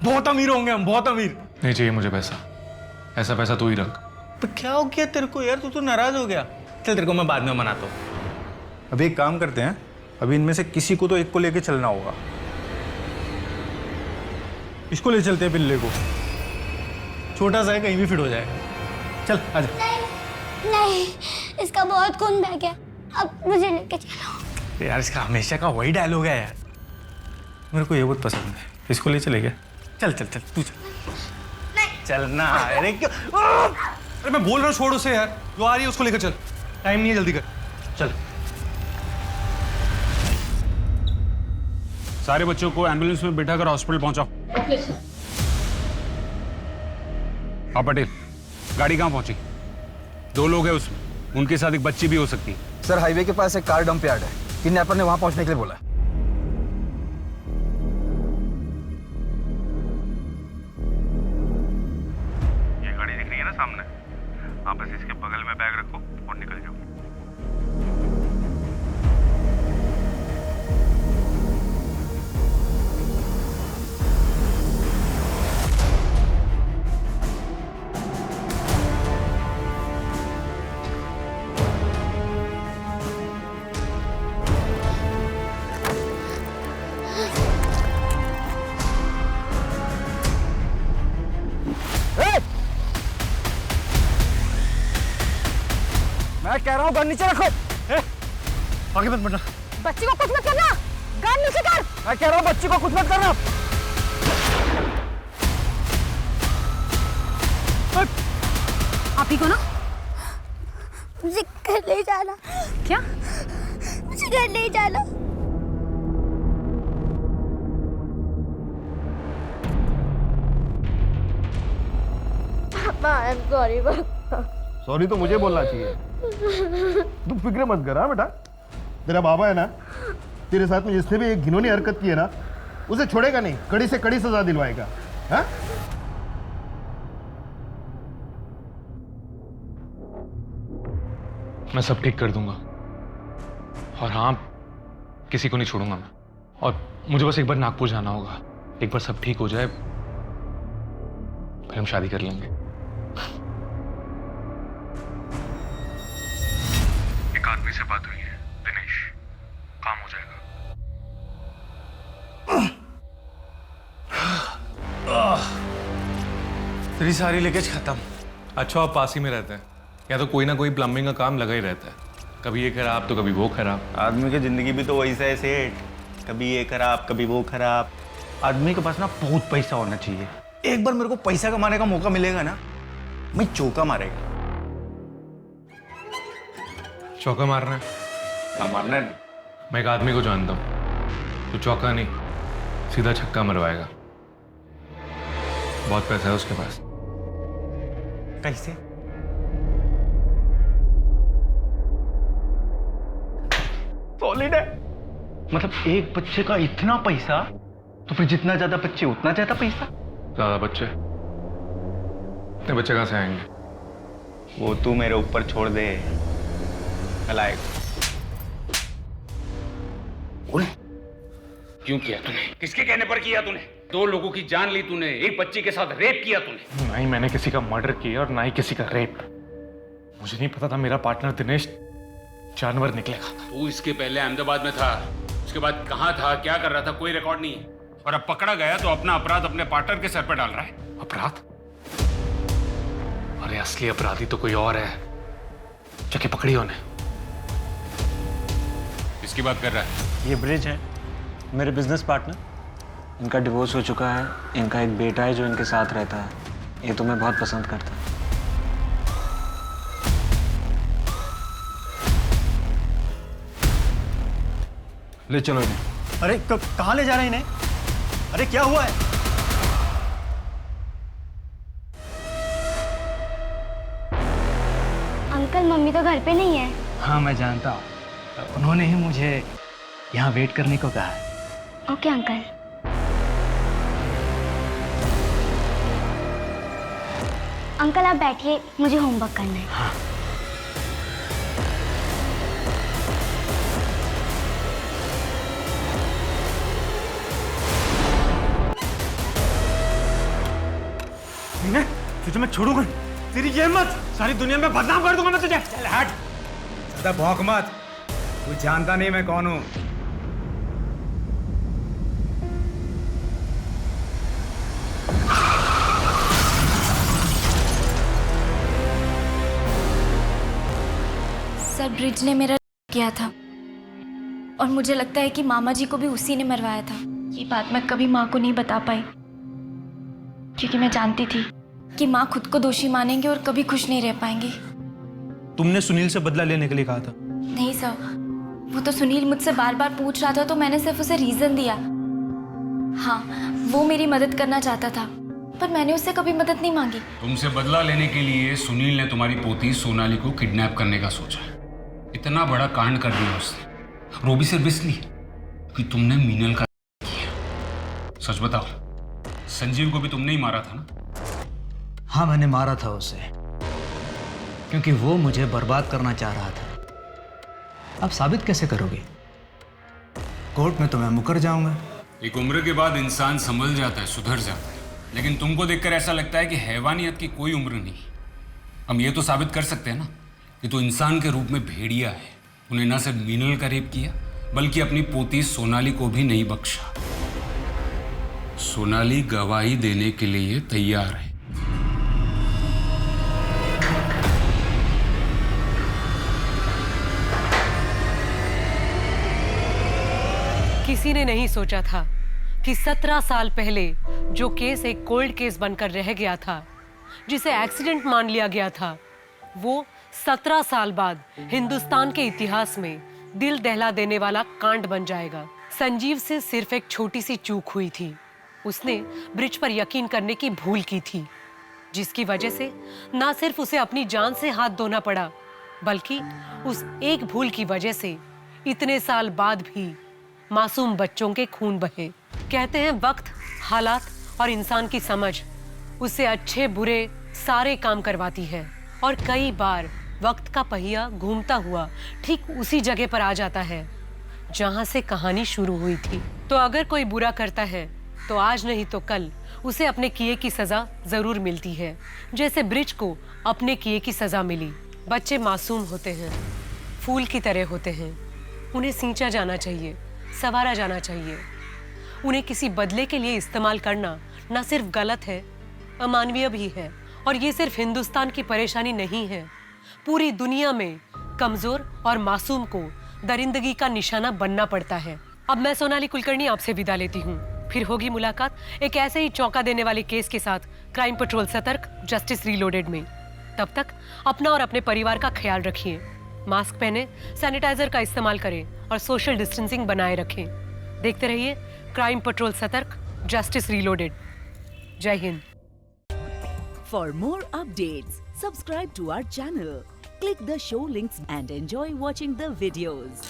S9: बहुत अमीर होंगे हम, बहुत अमीर।
S7: नहीं चाहिए मुझे पैसा, ऐसा पैसा तू ही रख।
S9: तो क्या हो गया तेरे को यार, तू तो नाराज हो गया। चल तेरे को मैं बाद में मनाता हूँ। अभी एक काम करते हैं, अभी इनमें से किसी को तो एक को लेके चलना होगा। इसको ले चलते हैं, पिल्ले को। छोटा सा है, कहीं भी फिट हो जाएगा। चल आजा।
S13: नहीं, इसका बहुत खून बह गया, अब मुझे लेके चलो।
S9: यार इसका हमेशा का वही डायलॉग है यार, मेरे को ये बहुत पसंद है। इसको ले चले गया। चल चल चल तू चल। चल ना। अरे क्यों? अरे मैं बोल रहा हूँ छोड़ उसे यार, जो आ रही है उसको लेकर चल। टाइम नहीं है, जल्दी कर। चल।
S8: सारे बच्चों को एम्बुलेंस में बिठाकर हॉस्पिटल पहुंचाओ।
S10: Okay sir.
S8: हाँ पटेल, गाड़ी कहाँ पहुंची? 2 लोग हैं उसमें, उनके साथ एक बच्ची भी हो सकती है।
S6: सर हाईवे के पास एक कार डंप यार्ड है, किडनैपर ने वहां पहुंचने के लिए बोला है।
S14: ये गाड़ी दिख रही है ना सामने, आप बस इसके बगल में बैग रखो और निकल जाओ।
S6: मैं कह रहा हूँ गन नीचे रखो।
S9: आगे मत बढ़ना।
S5: बच्ची को कुछ मत करना, गन नीचे कर।
S6: मैं कह रहा हूँ बच्ची को कुछ मत करना।
S4: आप ही को ना?
S13: मुझे घर ले जाना।
S4: क्या?
S13: मुझे घर ले जाना।
S10: पापा आई एम सॉरी पापा।
S3: सॉरी तो मुझे बोलना चाहिए। तू फिक्र मत कर। हाँ बेटा, तेरा बाबा है ना, तेरे साथ में जिसने भी एक घिनौनी हरकत की है ना, उसे छोड़ेगा नहीं, कड़ी से कड़ी सजा दिलवाएगा। हाँ?
S7: मैं सब ठीक कर दूंगा, और हाँ किसी को नहीं छोड़ूंगा मैं। और मुझे बस एक बार नागपुर जाना होगा, एक बार सब ठीक हो जाए फिर हम शादी कर लेंगे। एक आदमी से बात हुई है, दिनेश, काम हो जाएगा।
S9: तेरी सारी लीकेज खत्म।
S17: अच्छा आप पास ही में रहते हैं, या तो कोई ना कोई प्लम्बिंग का काम लगा ही रहता है, कभी ये खराब तो कभी वो खराब।
S9: आदमी की जिंदगी भी तो वैसा है सेठ, कभी ये खराब कभी वो खराब। आदमी के पास ना बहुत पैसा होना चाहिए। एक बार मेरे को पैसा कमाने का मौका मिलेगा ना, मैं चौका मारेगा।
S17: चौका मारना है?
S9: हाँ मारना है।
S17: मैं एक आदमी को जानता हूँ, तो चौका नहीं सीधा छक्का मरवाएगा। बहुत पैसा है उसके पास।
S9: कैसे? सॉलिड है। मतलब एक बच्चे का इतना पैसा, तो फिर जितना ज्यादा बच्चे उतना ज्यादा पैसा।
S17: ज्यादा बच्चे? इतने बच्चे कहाँ से आएंगे?
S9: वो तू मेरे ऊपर छोड़ दे। लाइक
S8: क्यों किया तूने? किसके कहने पर किया तूने? 2 लोगों की जान ली तूने, एक बच्ची के साथ रेप किया तूने।
S17: ना ही मैंने किसी का मर्डर किया और ना ही किसी का रेप। मुझे नहीं पता था मेरा पार्टनर दिनेश जानवर निकलेगा।
S8: तू इसके पहले अहमदाबाद में था, उसके बाद कहाँ था, क्या कर रहा था, कोई रिकॉर्ड नहीं है। और अब पकड़ा गया तो अपना अपराध अपने पार्टनर के सर पर डाल रहा है।
S17: अपराध? अरे असली अपराधी तो कोई और है, जाके पकड़ी उन्हें।
S8: इसकी बात कर रहा है?
S7: ये ब्रिज है, मेरे बिजनेस पार्टनर। इनका डिवोर्स हो चुका है, इनका एक बेटा है जो इनके साथ रहता है। ये तुम्हें बहुत पसंद करता है।
S6: ले चलो इन्हें।
S7: अरे कहाँ ले जा रहे हैं इन्हें? अरे क्या हुआ है?
S13: अंकल मम्मी तो घर पे नहीं है।
S16: हाँ मैं जानता हूँ, उन्होंने ही मुझे यहाँ वेट करने को कहा है।
S13: Okay uncle. अंकल आप बैठिए, मुझे होमवर्क करना है।
S16: हाँ।
S7: तुझे मैं छोड़ूंगा, तेरी ये हिम्मत, सारी दुनिया में बदनाम कर दूंगा मैं तुझे।
S9: चल हट, ज्यादा भौंक मत, तू जानता नहीं मैं कौन हूँ।
S15: सर ब्रिज ने मेरा किया था और मुझे लगता है कि मामा जी को भी उसी ने मरवाया था। ये बात मैं कभी माँ को नहीं बता पाई क्योंकि मैं जानती थी कि माँ खुद को दोषी मानेंगे और कभी खुश नहीं रह पाएंगी।
S7: तुमने सुनील से बदला लेने के लिए कहा था?
S15: नहीं सर, वो तो सुनील मुझसे बार बार पूछ रहा था तो मैंने सिर्फ उसे रीजन दिया। हाँ, वो मेरी मदद करना चाहता था पर मैंने उससे कभी मदद नहीं मांगी।
S8: तुमसे बदला लेने के लिए सुनील ने तुम्हारी पोती सोनाली को किडनैप करने का सोचा। इतना बड़ा कांड कर दिया उसने, और वो भी सिर्फ इसलिए कि तुमने मीनल का किया। सच बताओ, संजीव को भी तुमने ही मारा था ना?
S16: हाँ मैंने मारा था उसे क्योंकि वो मुझे बर्बाद करना चाह रहा था। अब साबित कैसे करोगे? कोर्ट में तो मैं मुकर जाऊंगा।
S8: एक उम्र के बाद इंसान संभल जाता है, सुधर जाता है, लेकिन तुमको देखकर ऐसा लगता है कि हैवानियत की कोई उम्र नहीं। हम ये तो साबित कर सकते हैं ना कि तू इंसान के रूप में भेड़िया है। उन्हें ना सिर्फ मीनल का रेप किया बल्कि अपनी पोती सोनाली को भी नहीं बख्शा। सोनाली गवाही देने के लिए तैयार है।
S2: किसी ने नहीं सोचा था कि 17 साल पहले जो केस एक कोल्ड केस बनकर रह गया था, जिसे एक्सीडेंट मान लिया गया था, वो 17 साल बाद हिंदुस्तान के इतिहास में दिल दहला देने वाला कांड बन जाएगा। संजीव से सिर्फ एक छोटी सी चूक हुई थी। उसने ब्रिज पर यकीन करने की भूल की थी, जिसकी वजह से ना सिर्फ उसे अपनी जान से हाथ धोना पड़ा बल्कि उस एक भूल की वजह से इतने साल बाद भी मासूम बच्चों के खून बहे। कहते हैं वक्त, हालात और इंसान की समझ उसे अच्छे बुरे सारे काम करवाती है और कई बार वक्त का पहिया घूमता हुआ ठीक उसी जगह पर आ जाता है जहां से कहानी शुरू हुई थी। तो अगर कोई बुरा करता है तो आज नहीं तो कल उसे अपने किए की सजा जरूर मिलती है, जैसे ब्रिज को अपने किए की सजा मिली। बच्चे मासूम होते हैं, फूल की तरह होते हैं। उन्हें सींचा जाना चाहिए, संवारा जाना चाहिए। उन्हें किसी बदले के लिए इस्तेमाल करना न सिर्फ गलत है, अमानवीय भी है। और ये सिर्फ हिंदुस्तान की परेशानी नहीं है, पूरी दुनिया में कमजोर और मासूम को दरिंदगी का निशाना बनना पड़ता है। अब मैं सोनाली कुलकर्णी आपसे विदा लेती हूँ। फिर होगी मुलाकात एक ऐसे ही चौंका देने वाले केस के साथ क्राइम पेट्रोल सतर्क, जस्टिस रीलोडेड में। तब तक अपना और अपने परिवार का ख्याल रखिए। मास्क पहने, सैनिटाइजर का इस्तेमाल करें और सोशल डिस्टेंसिंग बनाए रखें। देखते रहिए क्राइम पेट्रोल सतर्क, जस्टिस रीलोडेड। जय Hind.
S1: For more updates, subscribe to our channel, click the show links and enjoy watching the videos.